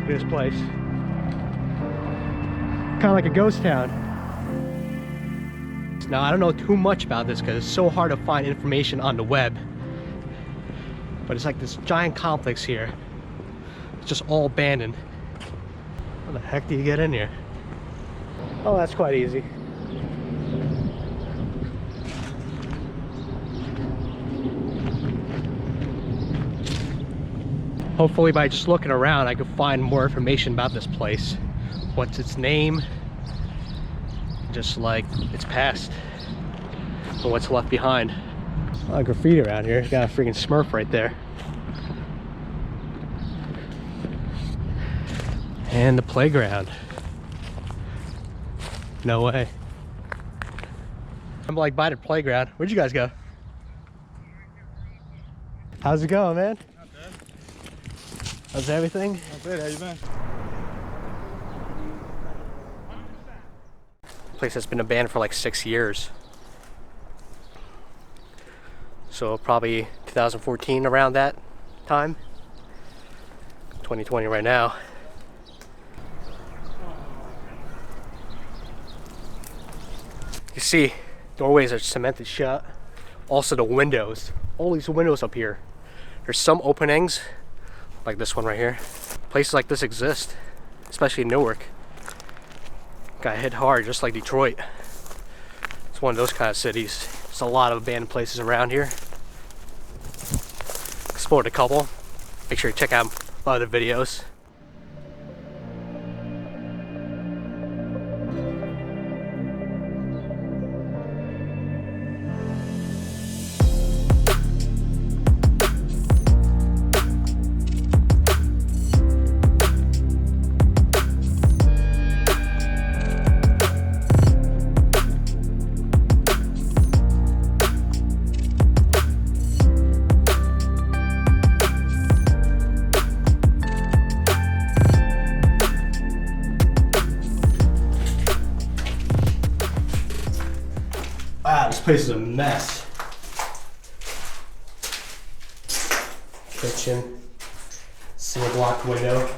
Look at this place. Kind of like a ghost town. Now, I don't know too much about this because it's so hard to find information on the web. But it's like this giant complex here. It's just all abandoned. How the heck do you get in here? Oh, that's quite easy. Hopefully by just looking around I can find more information about this place. What's its name? Just like its past. And what's left behind. A lot of graffiti around here. Got a freaking Smurf right there. And the playground. No way. I'm like by the playground. Where'd you guys go? How's it going, man? How's everything? Not bad, how you been? Place has been abandoned for like 6 years. So probably 2014 around that time. 2020 right now. You see, doorways are cemented shut. Also the windows. All these windows up here. There's some openings. Like this one right here. Places like this exist, especially in Newark. Got hit hard, just like Detroit. It's one of those kind of cities. There's a lot of abandoned places around here. Explored a couple. Make sure you check out my other videos. Wow, this place is a mess. Kitchen, single block window.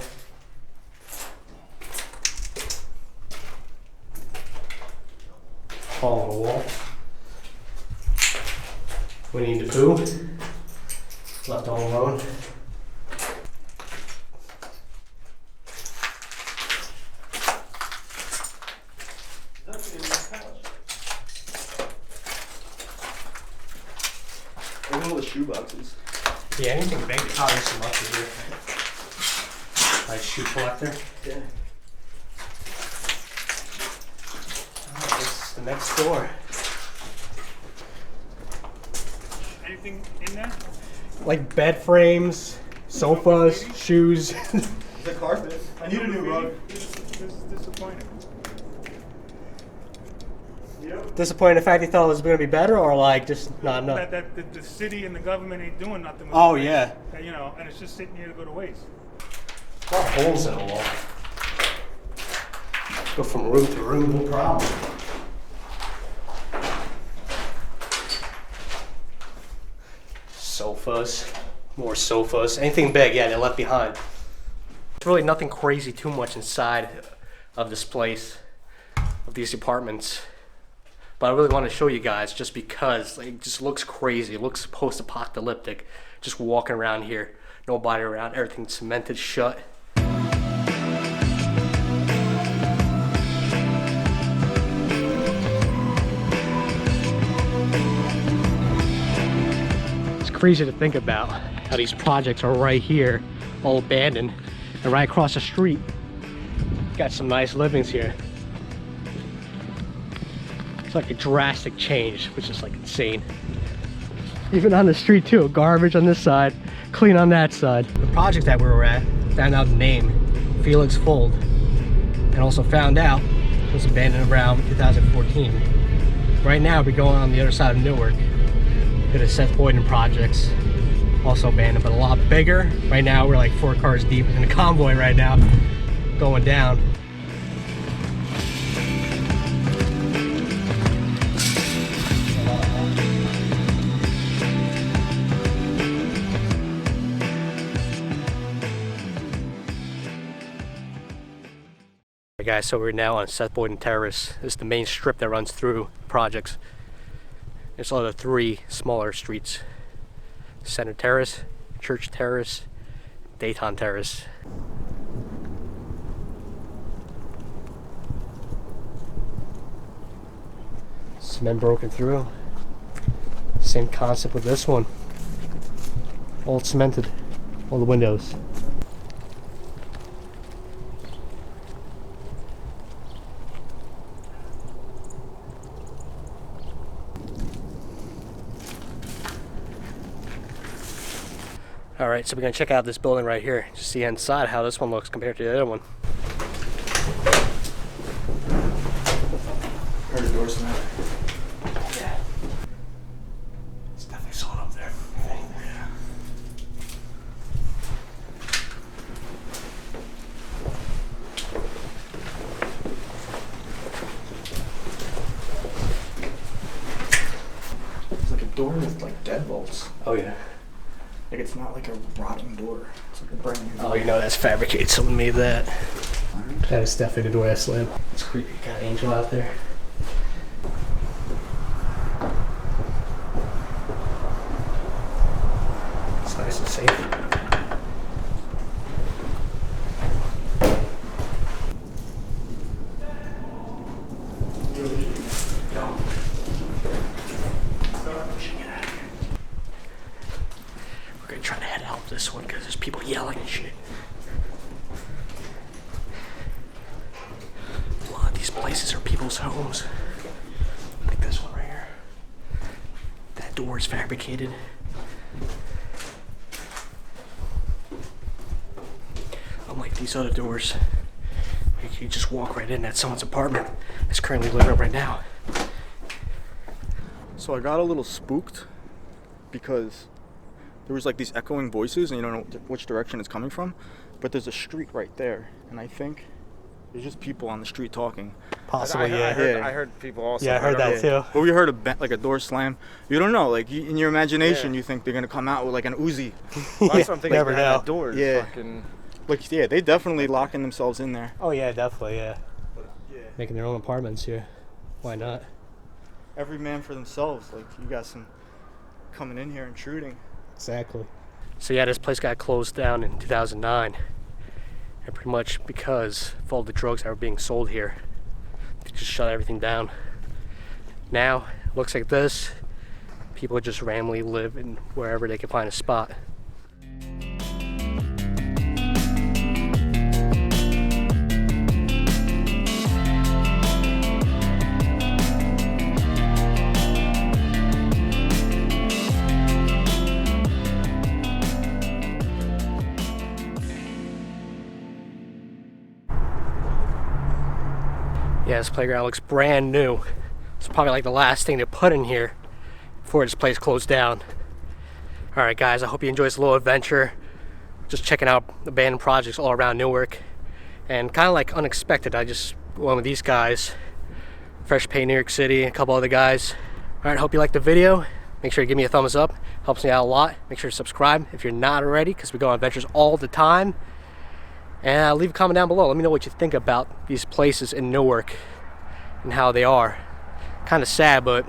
Hole in the wall. Winnie the Pooh, left all alone. All the shoe boxes. Yeah, anything big, probably some up in here. Like shoe collector. Yeah. Oh, this is the next door. Anything in there? Like bed frames, sofas, shoes. The carpet. I need a new rug. This is disappointing. Yep. Disappointed in the fact he thought it was going to be better, or like just not enough? That the city and the government ain't doing nothing with Oh, the place. yeah. That, you know, and it's just sitting here to go to waste. A lot of holes in the wall. Go from room to room, no problem. Sofas, more sofas. Anything big, yeah, they left behind. There's really nothing crazy too much inside of this place, of these apartments. But I really want to show you guys just because like, it just looks crazy. It looks post-apocalyptic. Just walking around here, nobody around, everything cemented shut. It's crazy to think about how these projects are right here, all abandoned, and right across the street. Got some nice livings here. Like a drastic change, which is like insane. Even on the street too, garbage on this side, clean on that side. The project that we were at, found out the name, Felix Fuld, and also found out it was abandoned around 2014. Right now we're going on the other side of Newark to the Seth Boyden projects, also abandoned, but a lot bigger. Right now we're like 4 cars deep in a convoy right now, going down. Hey guys, so we're now on Seth Boyden Terrace. This is the main strip that runs through projects. There's other 3 smaller streets. Center Terrace, Church Terrace, Dayton Terrace. Cement broken through. Same concept with this one. All cemented, all the windows. Alright, so we're going to check out this building right here. Just see inside how this one looks compared to the other one. Heard a door slam. Yeah. It's definitely someone up there. Yeah. It's like a door with like deadbolts. Oh yeah. Like it's not like a rotten door. It's like a brand new door. Oh, you know that's fabricated. Someone made that. That is definitely the door I slammed. It's creepy. Got an angel out there. It's nice and safe. We're gonna try to head out this one because there's people yelling and shit. A lot of these places are people's homes. Like this one right here. That door is fabricated. Unlike these other doors, you just walk right in. That's someone's apartment that's currently lit up right now. So I got a little spooked because there was like these echoing voices and you don't know which direction it's coming from, but there's a street right there and I think there's just people on the street talking. Possibly, I yeah. heard people also. Yeah, I heard that too. But we heard like a door slam. You don't know, like in your imagination you think they're gonna come out with like an Uzi. Well, that's what I'm thinking. never Like, know. that door is Yeah. fucking. Like yeah, they definitely locking themselves in there. Oh yeah, definitely, yeah. Yeah. Making their own apartments here. Why not? Every man for themselves. Like you got some coming in here intruding. Exactly. So yeah, this place got closed down in 2009. And pretty much because of all the drugs that were being sold here, they just shut everything down. Now, it looks like this. People just randomly live in wherever they can find a spot. Yeah, this playground looks brand new. It's probably like the last thing to put in here before this place closed down. Alright guys, I hope you enjoyed this little adventure. Just checking out abandoned projects all around Newark. And kind of like unexpected, I just went with these guys. Fresh Pay New York City, a couple other guys. Alright, hope you liked the video. Make sure you give me a thumbs up. Helps me out a lot. Make sure to subscribe if you're not already, because we go on adventures all the time. And leave a comment down below. Let me know what you think about these places in Newark and how they are. Kind of sad, but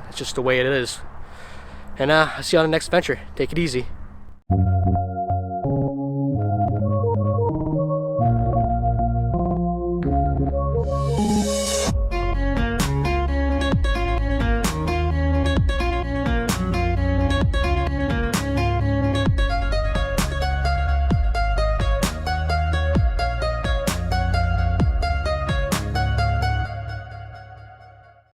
it's just the way it is. And I'll see you on the next adventure. Take it easy.